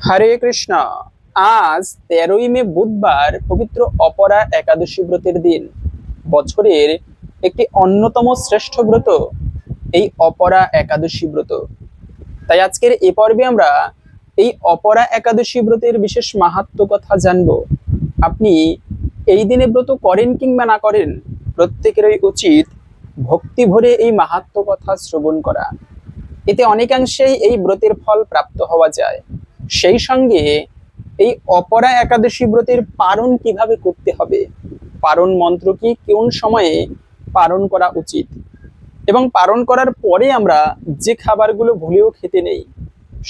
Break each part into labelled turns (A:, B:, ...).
A: হরে কৃষ্ণ। আজ 13ই মে বুধবার পবিত্র অপরা একাদশী ব্রতের দিন। বছরের একটি অন্যতম শ্রেষ্ঠ ব্রত এই অপরা একাদশী ব্রত। তাই আজকের এই পর্বে আমরা এই অপরা একাদশী ব্রতের বিশেষ মাহাত্ম্য কথা জানবো। আপনি এই দিনে ব্রত করেন কিংবা না করেন, প্রত্যেকেরই উচিত ভক্তি ভরে এই মাহাত্ম্য কথা শ্রবণ করা। এতে অনেকাংশেই এই ব্রতের ফল প্রাপ্ত হওয়া যায়। সেই সঙ্গে এই অপরা একাদশী ব্রতের পারণ কিভাবে করতে হবে, পারণ মন্ত্র কি, কোন সময়ে পারণ করা উচিত, এবং পারণ করার পরে আমরা যে খাবারগুলো ভুলেও খেতে নেই,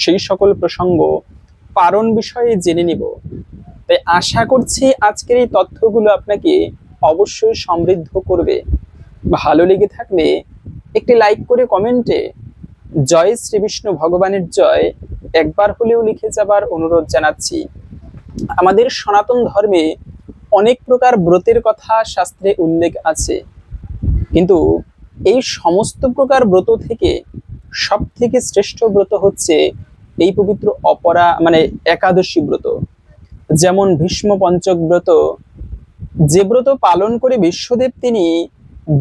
A: সেই সকল প্রসঙ্গ পারণ বিষয়ে জেনে নিব। তাই আশা করছি আজকের এই তথ্যগুলো আপনাকে অবশ্যই সমৃদ্ধ করবে। ভালো লেগে থাকলে একটি লাইক করে কমেন্টে জয় শ্রী বিষ্ণু ভগবানের জয় একবার হলেও লিখে যাবার অনুরোধ জানাচ্ছি। আমাদের সনাতন ধর্মে অনেক প্রকার ব্রতের কথা শাস্ত্রে উল্লেখ আছে, কিন্তু এই সমস্ত প্রকার ব্রত থেকে সব থেকে শ্রেষ্ঠ ব্রত হচ্ছে এই পবিত্র অপরা একাদশী ব্রত। যেমন ভীষ্ম পঞ্চক ব্রত, যে ব্রত পালন করে বিশ্বদেব তিনি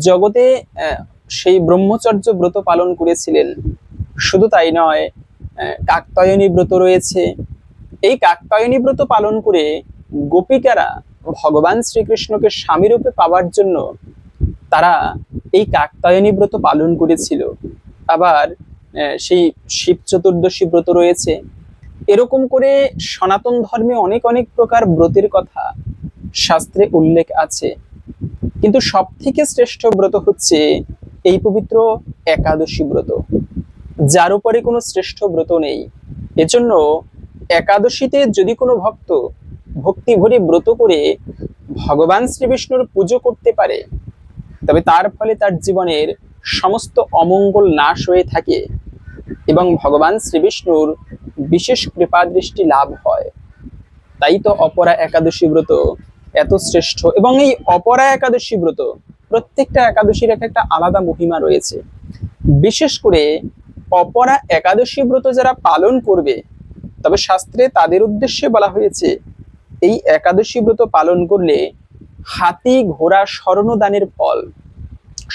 A: জগতে সেই ব্রহ্মচর্য ব্রত পালন করেছিলেন। শুধু তাই নয়, কাত্যায়নী ব্রত রয়েছে। এই কাত্যায়নী ব্রত পালন করে গোপিকারা ভগবান শ্রীকৃষ্ণকে স্বামী রূপে পাওয়ার জন্য তারা এই কাত্যায়নী ব্রত পালন করেছিল। আবার সেই শিব চতুর্দশী ব্রত রয়েছে। এরকম করে সনাতন ধর্মে অনেক অনেক প্রকার ব্রতের কথা শাস্ত্রে উল্লেখ আছে, কিন্তু সব থেকে শ্রেষ্ঠ ব্রত হচ্ছে এই পবিত্র একাদশী ব্রত, যার উপরে কোনো শ্রেষ্ঠ ব্রত নেই। এজন্য একাদশীতে যদি কোনো ভক্ত ভক্তি ভরে ব্রত করে ভগবান শ্রী বিষ্ণুর পুজো করতে পারে, তবে তার ফলে তার জীবনের সমস্ত অমঙ্গল নাশ হয়ে থাকে এবং ভগবান শ্রী বিষ্ণুর বিশেষ কৃপা দৃষ্টি লাভ হয়। তাই তো অপরা একাদশী ব্রত এত শ্রেষ্ঠ। এবং এই অপরা একাদশী ব্রত, প্রত্যেকটা একাদশীর একটা আলাদা মহিমা রয়েছে। বিশেষ করে অপরা একাদশী ব্রত যারা পালন করবে, তবে শাস্ত্রে তাদের উদ্দেশ্যে বলা হয়েছে এই একাদশী ব্রত পালন করলে হাতি ঘোড়া স্বর্ণ দানের ফল,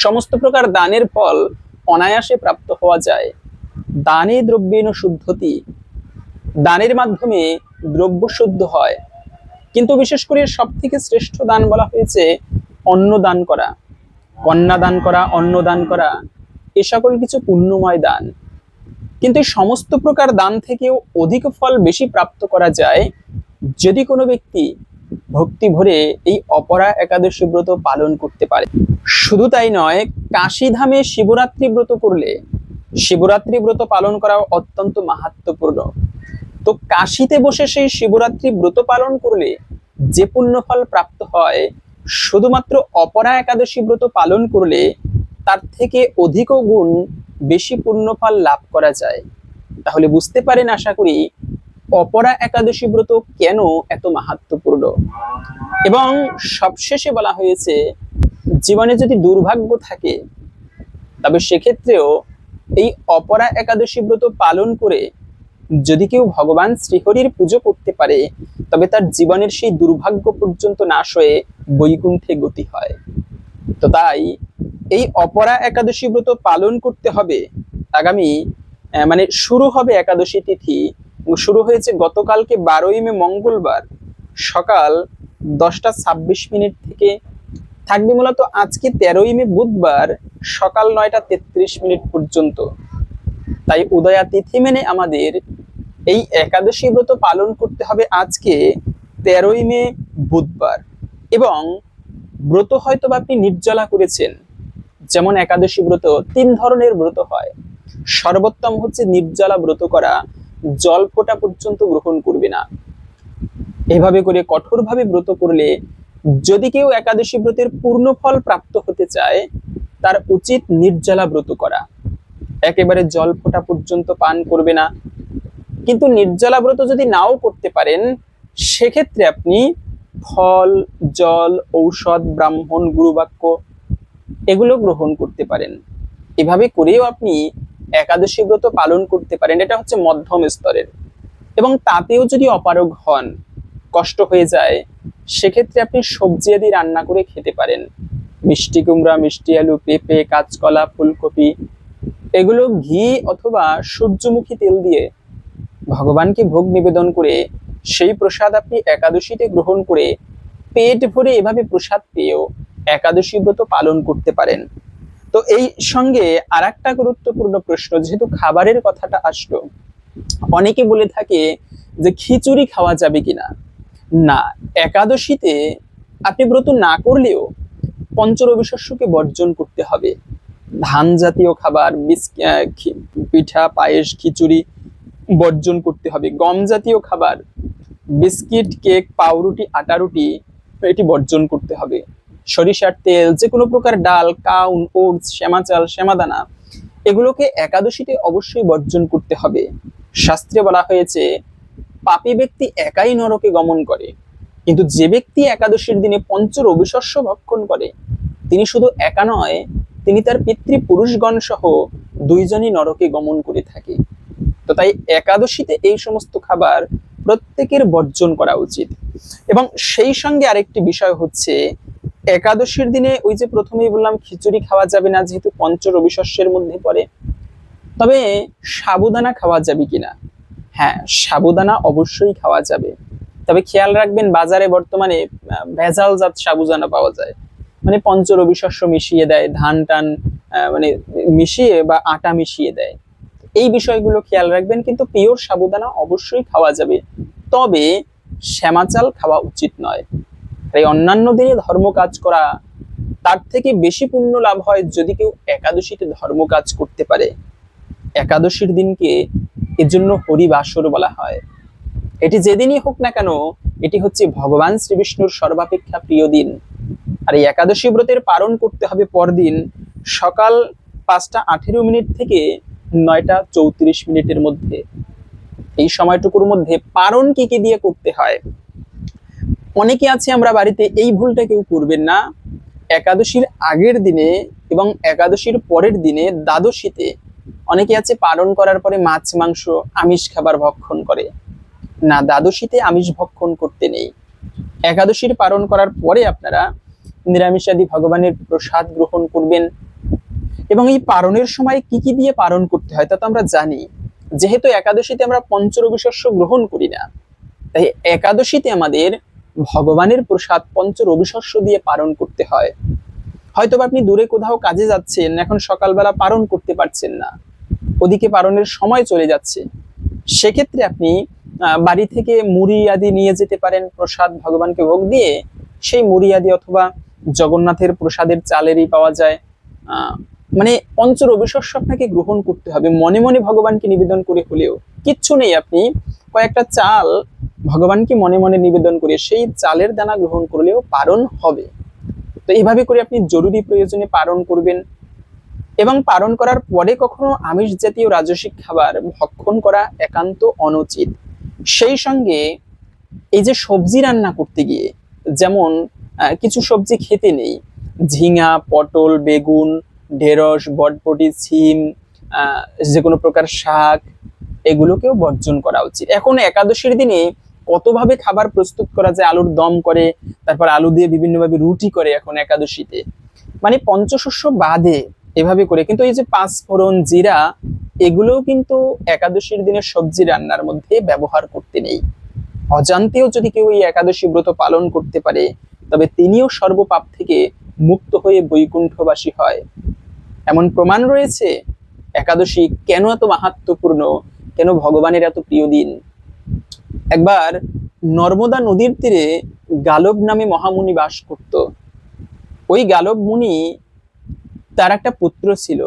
A: সমস্ত প্রকার দানের ফল অনায়াসে প্রাপ্ত হওয়া যায়। দানে দ্রব্যেন শুদ্ধতি, দানের মাধ্যমে দ্রব্য শুদ্ধ হয়। কিন্তু বিশেষ করে সব থেকে শ্রেষ্ঠ দান বলা হয়েছে অন্ন দান করা, কন্যা দান করা, অন্ন দান করা, এ সকল কিছু পুণ্যময় দান। কিন্তু এই সমস্ত প্রকার দান থেকেও অধিক ফল বেশি প্রাপ্ত করা যায় যদি কোনো ব্যক্তি ভক্তি ভরে এই অপরা একাদশী ব্রত পালন করতে পারে। শুধু তাই নয়, কাশীধামে শিবরাত্রি ব্রত করলে, শিবরাত্রি ব্রত পালন করা অত্যন্ত মাহাত্ম্যপূর্ণ। তো কাশীতে বসে সেই শিবরাত্রি ব্রত পালন করলে যে পুণ্যফল প্রাপ্ত হয়, শুধুমাত্র অপরা একাদশী ব্রত পালন করলে তার থেকে অধিক গুণ বেশি পুণ্যফল লাভ করা যায়। তাহলে বুঝতে পারেন আশা করি অপরা একাদশী ব্রত কেন এত মাহাত্ম্যপূর্ণ। এবং সবশেষে বলা হয়েছে জীবনে যদি দুর্ভাগ্য থাকে, তবে সেক্ষেত্রেও এই অপরা একাদশী ব্রত পালন করে যদি কেউ ভগবান শ্রীহরির পুজো করতে পারে, তবে তার জীবনের সেই দুর্ভাগ্য পর্যন্ত নাশ হয়ে বৈকুণ্ঠে গতি হয়। তো তাই এই অপরা একাদশী ব্রত পালন করতে হবে। আগামী শুরু হবে একাদশী তিথি, শুরু হয়েছে গতকালকে 12ই মে মঙ্গলবার সকাল 10টা 26 মিনিট থেকে, থাকবে মূলত আজকে 13ই মে বুধবার সকাল 9টা 33 মিনিট পর্যন্ত। তাই উদয়া তিথি মেনে আমাদের এই একাদশী ব্রত পালন করতে হবে আজকে 13ই মে বুধবার। এবং ব্রত হয়তো বা আপনি নির্জলা করেছেন, যেমন একাদশী ব্রত 3 ধরনের ব্রত হয়। সর্বোত্তম হচ্ছে নির্জলা ব্রত করা, জল ফোঁটা পর্যন্ত গ্রহণ করবে না। এভাবে করে কঠোরভাবে ব্রত করলে যদি কেউ একাদশী ব্রতের পূর্ণ ফল প্রাপ্ত হতে চায়, তার উচিত নির্জলা ব্রত করা, একেবারে জল ফোঁটা পর্যন্ত পান করবে না। কিন্তু নির্জলা ব্রত যদি নাও করতে পারেন, সেক্ষেত্রে আপনি ফল, জল, ঔষধ, ব্রাহ্মণ, গুরুবাক্য এগুলো গ্রহণ করতে পারেন। এভাবে করেও আপনি একাদশী ব্রত পালন করতে পারেন। এটা হচ্ছে মধ্যম স্তরের। এবং তাতেও যদি অপারগ হন, কষ্ট হয়ে যায়, সেক্ষেত্রে আপনি সবজি আদি রান্না করে খেতে পারেন। মিষ্টি কুমড়া, মিষ্টি আলু, পেঁপে, কাঁচকলা, ফুলকপি, এগুলো ঘি অথবা সূর্যমুখী তেল দিয়ে ভগবানকে ভোগ নিবেদন করে সেই প্রসাদ আপনি একাদশীতে গ্রহণ করে পেট ভরে এভাবে প্রসাদ পেয়েও একাদশী ব্রত পালন করতে পারেন। তো এই সঙ্গে আর একটা গুরুত্বপূর্ণ প্রশ্ন, যেহেতু খাবারের কথাটা আসলো, অনেকে বলে থাকে যে খিচুড়ি খাওয়া যাবে কিনা। না, একাদশীতে আপনি ব্রত না করলেও পঞ্চরবি শস্যকে বর্জন করতে হবে। ধান জাতীয় খাবার, পিঠা, পায়েস, খিচুড়ি বর্জন করতে হবে। গম জাতীয় খাবার, বিস্কিট, কেক, পাউরুটি, আটা রুটি, এটি বর্জন করতে হবে। সরিষার তেল, যে কোনো প্রকার ডাল, কাউন, ওটস, শ্যামা চাল, শ্যামাদানা, এগুলোকে একাদশীতে অবশ্যই বর্জন করতে হবে। শাস্ত্রে বলা হয়েছে পাপী ব্যক্তি একাই নরকে গমন করে, কিন্তু যে ব্যক্তি একাদশীর দিনে পঞ্চ রবিশস্য ভক্ষণ করে তিনি শুধু একা নয়, তিনি তার পিতৃপুরুষগণ সহ দুইজনই নরকে গমন করে থাকে। তো তাই একাদশীতে এই সমস্ত খাবার প্রত্যেকের বর্জন করা উচিত। এবং সেই সঙ্গে আরেকটি বিষয় হচ্ছে, একাদশীর দিনে ওই যে প্রথমেই বললাম খিচুড়ি খাওয়া যাবে না, যেহেতু পঞ্চ রবিশস্যের মধ্যে পড়ে। তবে সাবুদানা খাওয়া যাবে কিনা? হ্যাঁ, সাবুদানা অবশ্যই খাওয়া যাবে। তবে খেয়াল রাখবেন, বাজারে বর্তমানে ভেজালজাত সাবুদানা পাওয়া যায়, মানে পঞ্চ রবিশস্য মিশিয়ে দেয়, ধান টান মানে মিশিয়ে বা আটা মিশিয়ে দেয়। এই বিষয়গুলো খেয়াল রাখবেন, কিন্তু পিওর সাবুদানা অবশ্যই খাওয়া যাবে। তবে শ্যামা চাল খাওয়া উচিত নয়। তাই অন্যান্য দিনে ধর্ম কাজ করা, তার থেকে বেশি পুণ্য লাভ হয় যদি কেউ একাদশীতে ধর্ম কাজ করতে পারে। একাদশীর দিনকে এর জন্য হরিবাসর বলা হয়। এটি যেদিনই হোক না কেন, এটি হচ্ছে ভগবান শ্রী বিষ্ণুর সর্বাপেক্ষা প্রিয় দিন। আর এই একাদশী ব্রতের পালন করতে হবে পরদিন সকাল 5টা 18 মিনিট থেকে 9টা 34 মিনিটের মধ্যে। এই সময়টুকুর মধ্যে পালন কি কি দিয়ে করতে হয়? অনেকে আছে আমরা বাড়িতে, এই ভুলটা কেউ করবেন না। একাদশীর আগের দিনে এবং একাদশীর পরের দিনে দ্বাদশীতে অনেকে আছে পালন করার পরে মাছ, মাংস, আমিষ খাবার ভক্ষণ করে। না, দ্বাদশীতে আমিষ ভক্ষণ করতে নেই। একাদশীর পালন করার পরে আপনারা নিরামিষাদি ভগবানের প্রসাদ গ্রহণ করবেন। এবং এই পালনের সময় কি কি দিয়ে পালন করতে হয় তা তো আমরা জানি। যেহেতু একাদশীতে আমরা পঞ্চরবি শস্য গ্রহণ করি না, তাই একাদশীতে আমাদের ভগবানের প্রসাদ পঞ্চরবি শস্য দিয়ে পালন করতে হয়। হয়তো আপনি দূরে কোথাও কাজে যাচ্ছেন, এখন সকালবেলা পালন করতে পারছেন না, ওদিকে পালনের সময় চলে যাচ্ছে, সেক্ষেত্রে আপনি বাড়ি থেকে মুড়ি আদি নিয়ে যেতে পারেন প্রসাদ ভগবানকে ভোগ দিয়ে। সেই মুড়ি আদি অথবা জগন্নাথের প্রসাদের চালেরই পাওয়া যায়। মানে পঞ্চরবি শস্য আপনাকে গ্রহণ করতে হবে, মনে মনে ভগবানকে নিবেদন করে হলেও কিচ্ছু নেই, আপনি কয়েকটা চাল ভগবানকে মনে মনে নিবেদন করে সেই চালের দানা গ্রহণ করলেও পালন হবে। তো এইভাবে করে আপনি জরুরি প্রয়োজনে পালন করবেন। এবং পালন করার পরে কখনো আমিষ জাতীয় রাজসিক খাবার ভক্ষণ করা একান্ত অনুচিত। সেই সঙ্গে এই যে সবজি রান্না করতে গিয়ে, যেমন কিছু সবজি খেতে নেই, ঝিঙা, পটল, বেগুন, ঢেঁড়স, বটবটি, সিম, যে কোনো প্রকার শাক, এগুলোকেও বর্জন করা উচিত। এখন একাদশীর দিনে কতভাবে খাবার প্রস্তুত করা যায়, আলুর দম করে, তারপর আলু দিয়ে বিভিন্নভাবে রুটি করে এখন একাদশীতে, মানে পঞ্চশস্য বাদে এভাবে করে। কিন্তু এই যে পাঁচফোড়ন, জিরা, এগুলোও কিন্তু একাদশীর দিনে সবজি রান্নার মধ্যে ব্যবহার করতে নেই। অজান্তেও যদি কেউ এই একাদশী ব্রত পালন করতে পারে, তবে তিনিও সর্বপাপ থেকে মুক্ত হয়ে বৈকুণ্ঠবাসী হয়। এমন প্রমাণ রয়েছে। একাদশী কেন এত মাহাত্ম্যপূর্ণ, কেন ভগবানের এত প্রিয় দিন। একবার নর্মদা নদীর তীরে গালব নামে মহামুনি বাস করত। ওই গালব মুনি, তার একটা পুত্র ছিল।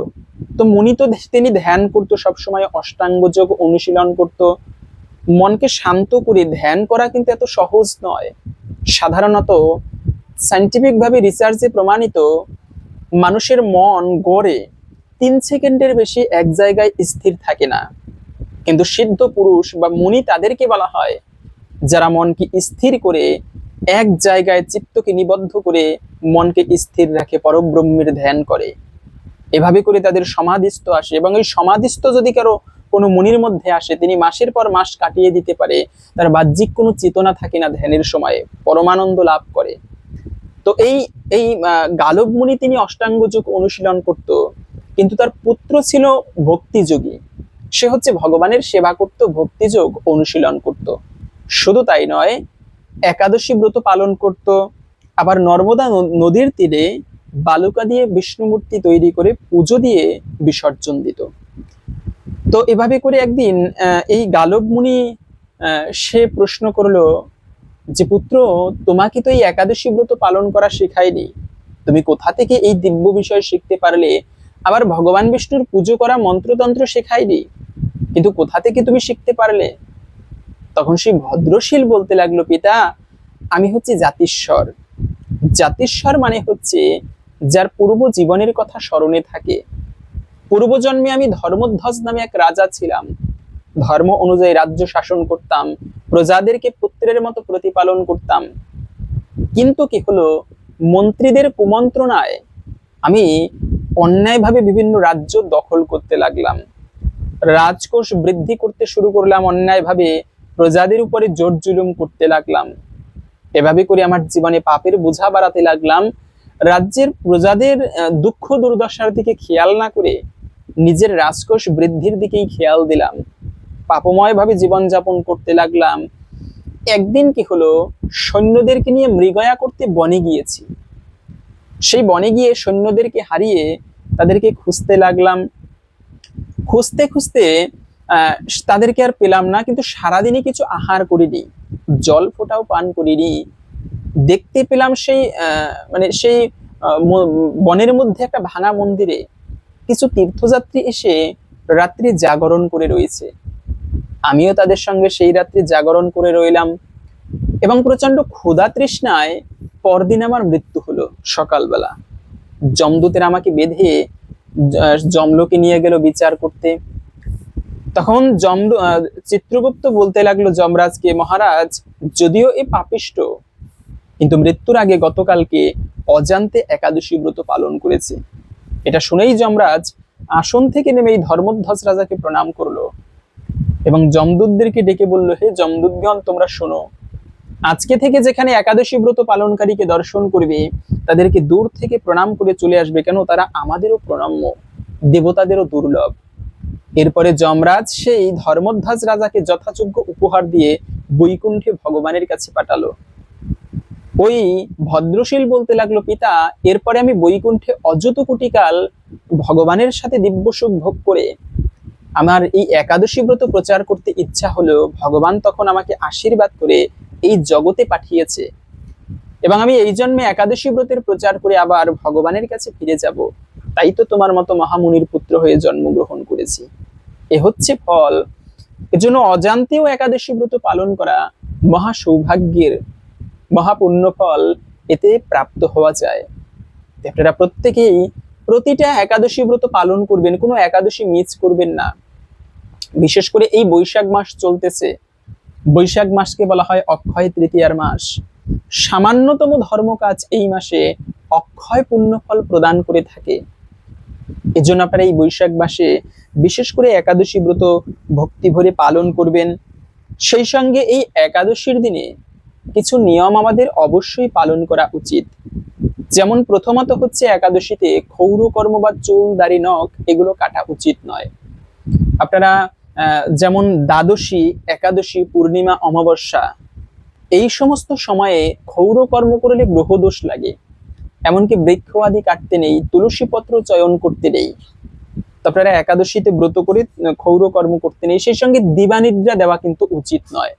A: তো মুনি তো তিনি ধ্যান করতো সবসময়, অষ্টাঙ্গ যোগ অনুশীলন করত। মনকে শান্ত করে ধ্যান করা কিন্তু এত সহজ নয়। সাধারণত সায়েন্টিফিক ভাবে রিসার্চে প্রমাণিত, মানুষের মন গড়ে 3 সেকেন্ডের বেশি এক জায়গায় স্থির থাকে না। কিন্তু সিদ্ধ পুরুষ বা মুনি তাদেরকে বলা হয় যারা মনকে স্থির করে এক জায়গায় চিত্তকে নিবদ্ধ করে মনকে স্থির রাখে, পরব্রহ্মের ধ্যান করে। এভাবে করে তাদের সমাধিস্থ আসে। এবং এই সমাধিস্থ যদি কারো কোনো মুনির মধ্যে আসে, তিনি মাসের পর মাস কাটিয়ে দিতে পারে, তার বাহ্যিক কোনো চেতনা থাকে না, ধ্যানের সময়ে পরমানন্দ লাভ করে। তো এই এই গালব মুনি তিনি অষ্টাঙ্গ যোগ অনুশীলন করত, কিন্তু তার পুত্র ছিল ভক্তিযোগী। সে হচ্ছে ভগবানের সেবা করত, ভক্তিযোগ অনুশীলন করত। শুধু তাই নয়, একাদশী ব্রত পালন করত, আবার নর্মদা নদীর তীরে বালুকা দিয়ে বিষ্ণু মূর্তি তৈরি করে পুজো দিয়ে বিসর্জন দিত। তো এভাবে করে একদিন এই গালব মুনি সে প্রশ্ন করলো যে, পুত্র, তোমাকে তো এই একাদশী ব্রত পালন করা শেখায়নি, তুমি কোথা থেকে এই দিব্য বিষয় শিখতে পারলে? আবার ভগবান বিষ্ণুর পুজো করা মন্ত্রতন্ত্র শেখায়নি, কিন্তু কোথা থেকে তুমি শিখতে পারলে? তখন সেই ভদ্রশীল বলতে লাগলো, পিতা, আমি হচ্ছে জাতিস্বর। জাতিস্বর মানে হচ্ছে যার পূর্ব জীবনের কথা স্মরণে থাকে। পূর্বজন্মে আমি ধর্মধ্বজ নামে এক রাজা ছিলাম, ধর্ম অনুযায়ী রাজ্য শাসন করতাম, প্রজাদেরকে পুত্রের মতো প্রতিপালন করতাম। কিন্তু কি হলো, মন্ত্রীদের কুমন্ত্রণায় আমি অন্যায়ভাবে বিভিন্ন রাজ্য দখল করতে লাগলাম, রাজকোষ বৃদ্ধি করতে শুরু করলাম, অন্যায়ভাবে প্রজাদের উপরে জোর জুলুম করতে লাগলাম। এভাবে করে আমার জীবনে পাপের বোঝা বাড়াতে লাগলাম। রাজ্যের প্রজাদের দুঃখ দুর্দশার দিকে খেয়াল না করে নিজের রাজকোষ বৃদ্ধির দিকেই খেয়াল দিলাম, পাপময় ভাবে জীবনযাপন করতে লাগলাম। একদিন কি হলো, সৈন্যদেরকে নিয়ে মৃগয়া করতে বনে গিয়েছি। সেই বনে গিয়ে সৈন্যদেরকে হারিয়ে তাদেরকে খুঁজতে লাগলাম। খুঁজতে খুঁজতে তাদেরকে আর পেলাম না, কিন্তু সারাদিনে কিছু আহার করিনি, জল ফোঁটাও পান করিনি। দেখতে পেলাম সেই বনের মধ্যে একটা ভাঙা মন্দিরে কিছু তীর্থযাত্রী এসে রাত্রি জাগরণ করে রয়েছে। আমিও তাদের সঙ্গে সেই রাত্রি জাগরণ করে রইলাম, এবং প্রচন্ড ক্ষুধা তৃষ্ণায় পরদিন আমার মৃত্যু হলো। সকালবেলা যমদূতের আমাকে বেঁধে যমলোকে নিয়ে গেল বিচার করতে। তখন চিত্রগুপ্ত বলতে লাগলো যমরাজকে, মহারাজ, যদিও এ পাপিষ্ট, কিন্তু মৃত্যুর আগে গতকালকে অজান্তে একাদশী ব্রত পালন করেছে। এটা শুনেই যমরাজ আসন থেকে নেমে এই ধর্মধ্বজ রাজাকে প্রণাম করলো এবং যমদূতদেরকে ডেকে বলল, হে যমদূতগণ, তোমরা শোনো, আজকে থেকে যেখানে একাদশী ব্রত পালনকারীকে দর্শন করবে তাদেরকে দূর থেকে প্রণাম করে চলে আসবে, কেন তারা আমাদেরও প্রণাম্য, দেবতাদেরও দুর্লভ। এরপরে যমরাজ সেই ধর্মধ্বজ রাজাকে যথাযোগ্য উপহার দিয়ে বৈকুণ্ঠে ভগবানের কাছে পাঠালো। ওই ভদ্রশীল বলতে লাগলো, পিতা, এরপরে আমি বৈকুণ্ঠে অযত কোটিকাল ভগবানের সাথে দিব্য সুখ ভোগ করে আমার এই একাদশী ব্রত প্রচার করতে ইচ্ছা হলো। ভগবান তখন আমাকে আশীর্বাদ করে এই জগতে পাঠিয়েছে, এবং আমি এই জন্মে একাদশী ব্রতের প্রচার করে আবার ভগবানের কাছে ফিরে যাব। তাই তো তোমার মতো মহামুনির পুত্র হয়ে জন্মগ্রহণ করেছি। এ হচ্ছে ফল। এজন্য অজান্তেও একাদশী ব্রত পালন করা মহা সৌভাগ্যের, মহাপুণ্য ফল এতে প্রাপ্ত হওয়া যায়। আপনারা প্রত্যেকেই প্রতিটা একাদশী ব্রত পালন করবেন, কোনো একাদশী মিস করবেন না। বিশেষ করে এই বৈশাখ মাস চলতেছে, বৈশাখ মাসকে বলা হয় অক্ষয় তৃতীয়ার মাস। সামান্যতম ধর্ম কাজ এই মাসে অক্ষয় পুণ্যফল প্রদান করে থাকে। এজন্য আপনারা এই বৈশাখ মাসে বিশেষ করে একাদশী ব্রত ভক্তি ভরে পালন করবেন। সেই সঙ্গে এই একাদশীর দিনে কিছু নিয়ম আমাদের অবশ্যই পালন করা উচিত। যেমন প্রথমত হচ্ছে, একাদশীতে ক্ষৌর কর্ম বা চুল দাড়ি নখ এগুলো কাটা উচিত নয়। আপনারা যেমন দ্বাদশী, একাদশী, পূর্ণিমা, অমাবস্যা এই সমস্ত সময়ে ক্ষৌর কর্ম করলে গ্রহদোষ লাগে, এমনকি বৃক্ষ আদি কাটতে নেই, তুলসী পত্র চয়ন করতে নেই। তো আপনারা একাদশীতে ব্রত করে ক্ষৌর কর্ম করতে নেই। সেই সঙ্গে দিবানিদ্রা দেওয়া কিন্তু উচিত নয়।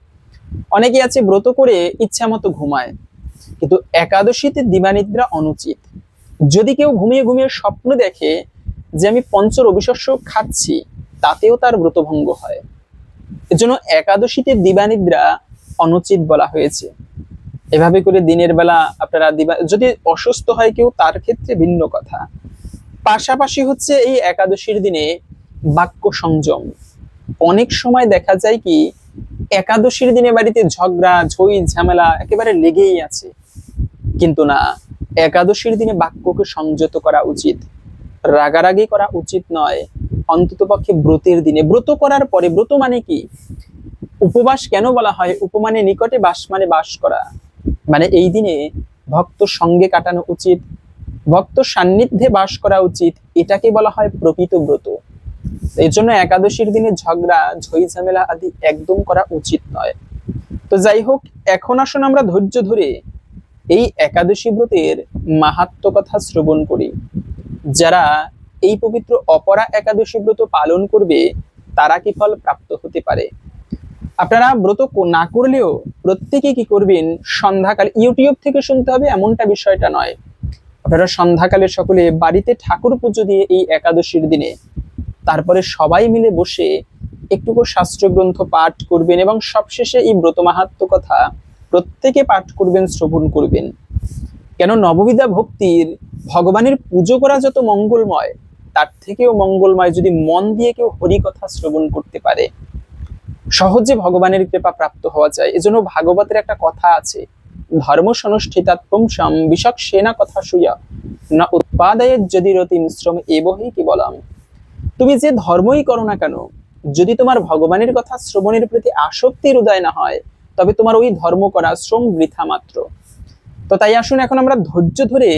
A: অনেকে আছে ব্রত করে ইচ্ছা মতো ঘুমায়, কিন্তু একাদশীতে দিবানিদ্রা অনুচিত। যদি কেউ ঘুমিয়ে ঘুমিয়ে স্বপ্ন দেখে যে আমি পঞ্চ রবিশস্য খাচ্ছি, তাতেও তার ব্রতভঙ্গ হয়। এজন্য একাদশীতে দিবানিদ্রা অনুচিত বলা হয়েছে। এভাবে করে দিনের বেলা আপনারা যদি অসুস্থ হয় কেউ, তার ক্ষেত্রে ভিন্ন কথা। পাশাপাশি হচ্ছে এই একাদশীর দিনে বাক্য সংযম। অনেক সময় দেখা যায় কি, একাদশীর দিনে বাড়িতে ঝগড়া ঝই ঝামেলা একেবারে লেগেই আছে, কিন্তু না, একাদশীর দিনে বাক্যকে সংযত করা উচিত, রাগারাগি করা উচিত নয়। অন্ততপক্ষে ব্রতের দিনে। ব্রত করার পরে, ব্রত মানে কি? উপবাস কেন বলা হয়? উপমানে নিকটে, বাস মানে বাস করা, মানে এই দিনে ভক্ত সঙ্গে কাটানো উচিত, ভক্ত সান্নিধ্যে বাস করা উচিত, এটাকে বলা হয় প্রকৃত ব্রত। এই জন্য একাদশীর দিনে ঝগড়া, ঝই ঝামেলা আদি একদম করা উচিত নয়। তো যাই হোক, এখন আসুন আমরা ধৈর্য ধরে এই একাদশী ব্রতের মাহাত্ম্য কথা শ্রবণ করি। যারা এই পবিত্র অপরা একাদশী ব্রত পালন করবে তারা কি ফল প্রাপ্ত হতে পারে। আপনারা ব্রত না করলেও প্রত্যেকে কি করবেন, সন্ধ্যাকালে, ইউটিউব থেকে শুনতে হবে এমনটা বিষয়টা নয়, আপনারা সন্ধ্যাকালে সকলে বাড়িতে ঠাকুর পুজো দিয়ে এই একাদশীর দিনে তারপরে সবাই মিলে বসে একটুকু শাস্ত্রগ্রন্থ পাঠ করবেন এবং সবশেষে এই ব্রত মাহাত্ম্য কথা প্রত্যেকে পাঠ করবেন, শ্রবণ করবেন। কেন, নববিধা ভক্তির ভগবানের পুজো করা যত মঙ্গলময়, তার থেকেও মঙ্গলময় যদি মন দিয়ে কেউ হরি কথা শ্রবণ করতে পারে, সহজে ভগবানের কৃপা প্রাপ্ত হওয়া যায়। এজন্য ভাগবতের একটা কথা আছে, ধর্ম সনুষ্ঠিতাৎ পুংসাম বিচক্ষণেন কথা শুয়া না উৎপাদয়ে যদি রতিম শ্রম এবহি কি বলাম। তুমি যে ধর্মই করো না কেন, যদি তোমার ভগবানের কথা শ্রবণের প্রতি আসক্তির উদয় না হয়, তবে তোমার ওই ধর্ম করা শ্রম বৃথা মাত্র। তো তাই আসুন এখন আমরা ধৈর্য ধরে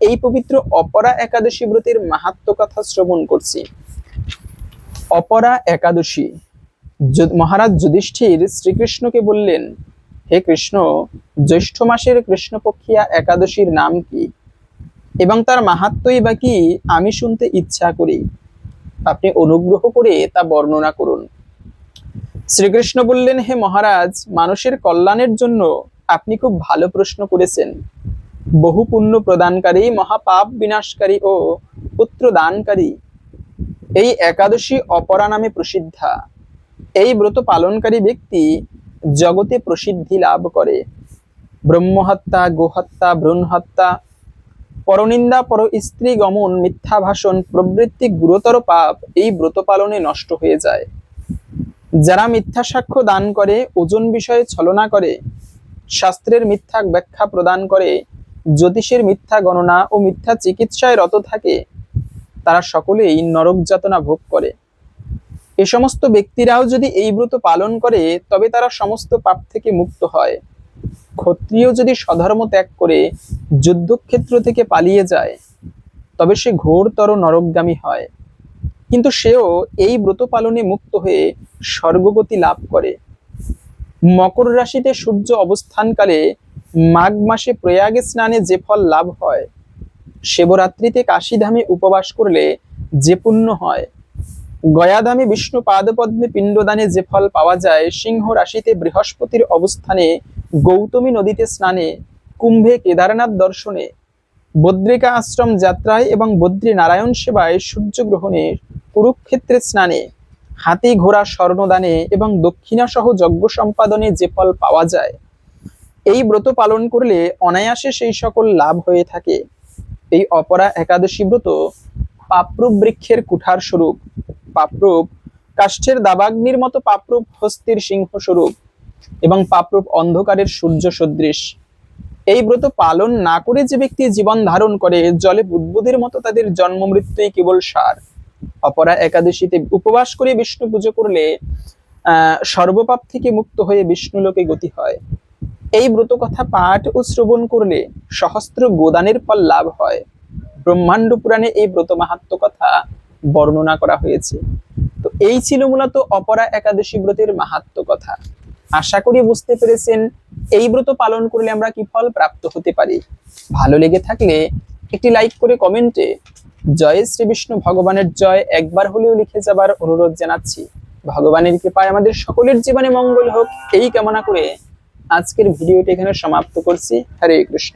A: এই পবিত্র অপরা একাদশী ব্রতের মাহাত্ম্য কথা শ্রবণ করছি। অপরা একাদশী, মহারাজ যুধিষ্ঠির শ্রীকৃষ্ণকে বললেন, হে কৃষ্ণ, জ্যৈষ্ঠ মাসের কৃষ্ণপক্ষিয়া একাদশীর নাম কি এবং তার মাহাত্ম্যই বা কি আমি শুনতে ইচ্ছা করি, আপনি অনুগ্রহ করে তা বর্ণনা করুন। শ্রীকৃষ্ণ বললেন, হে মহারাজ, মানুষের কল্যাণের জন্য আপনি খুব ভালো প্রশ্ন করেছেন। বহু পুণ্য প্রদানকারী, মহাপাপ বিনাশকারী ও পুত্র দানকারী এই একাদশী অপরা নামে প্রসিদ্ধা। এই ব্রত পালনকারী ব্যক্তি জগতে প্রসিদ্ধি লাভ করে। ব্রহ্মহত্যা, গোহত্যা, ভ্রূণ হত্যা, পরনিন্দা, পর স্ত্রী গমন, মিথ্যা ভাষণ প্রভৃতি গুরুতর পাপ এই ব্রত পালনে নষ্ট হয়ে যায়। যারা মিথ্যা সাক্ষ্য দান করে, ওজন বিষয়ে ছলনা করে, শাস্ত্রের মিথ্যা ব্যাখ্যা প্রদান করে, জ্যোতিষের মিথ্যা গণনা ও মিথ্যা চিকিৎসায় রত থাকে, তারা সকলেই নরক যাতনা ভোগ করে। এই সমস্ত ব্যক্তিরাও যদি এই ব্রত পালন করে তবে তারা সমস্ত পাপ থেকে মুক্ত হয়। ক্ষত্রিয় যদি স্বধর্ম ত্যাগ করে যুদ্ধক্ষেত্র থেকে পালিয়ে যায় তবে সে ঘোরতর নরকগামী হয়, কিন্তু সেও এই ব্রত পালনে মুক্ত হয়ে স্বর্গগতি লাভ করে। মকর রাশিতে সূর্য অবস্থানকালে মাঘ মাসে প্রয়াগে স্নানে যে ফল লাভ হয়, শিবরাত্রিতে কাশীধামে উপবাস করলে যে পুণ্য হয়, গয়াধামে বিষ্ণু পাদপদ্মে পিণ্ডদানে যে ফল পাওয়া যায়, সিংহ রাশিতে বৃহস্পতির অবস্থানে গৌতমী নদীতে স্নানে, কুম্ভে কেদারনাথ দর্শনে, বদ্রিকা আশ্রম যাত্রায় এবং বদ্রী নারায়ণ সেবায়, সূর্যগ্রহণে, কুরুক্ষেত্রে স্নানে, হাতি ঘোড়া স্বর্ণদানে এবং দক্ষিণা সহ যজ্ঞ সম্পাদনে যে ফল পাওয়া যায়, এই ব্রত পালন করলে অনায়াসে সেই সকল লাভ হয়ে থাকে। এই অপরা একাদশী ব্রত পাপরূপ বৃক্ষের কুঠার স্বরূপ, পাপরূপ কাষ্ঠের দাবাগ্নির মতো, পাপরূপ হস্তির সিংহ স্বরূপ এবং পাপরূপ অন্ধকারের সূর্য সদৃশ। এই ব্রত পালন না করে যে ব্যক্তি জীবন ধারণ করে, জলে বুদ্বুদের মতো তাদের জন্ম মৃত্যুই কেবল সার। অপরা একাদশীতে উপবাস করে বিষ্ণু পুজো করলে সর্বপাপ থেকে মুক্ত হয়ে বিষ্ণুলোকে গতি হয়। এই ব্রত কথা পাঠ ও শ্রবণ করলে সহস্র গোদানের ফল লাভ হয়। ব্রহ্মাণ্ড পুরাণে এই ব্রত মাহাত্ম্য কথা বর্ণনা করা হয়েছে। তো এই ছিল মূলত অপরা একাদশী ব্রতের মাহাত্ম্য কথা। আশা করি বুঝতে পেরেছেন এই ব্রত পালন করলে আমরা কি ফল প্রাপ্ত হতে পারি। ভালো লেগে থাকলে একটি লাইক করে কমেন্টে জয় শ্রী বিষ্ণু ভগবানের জয় একবার হলেও লিখে যাবার অনুরোধ জানাচ্ছি। ভগবানের কৃপায় আমাদের সকলের জীবনে মঙ্গল হোক এই কামনা করে আজকের ভিডিওটি এখানে সমাপ্ত করছি। হরে কৃষ্ণ।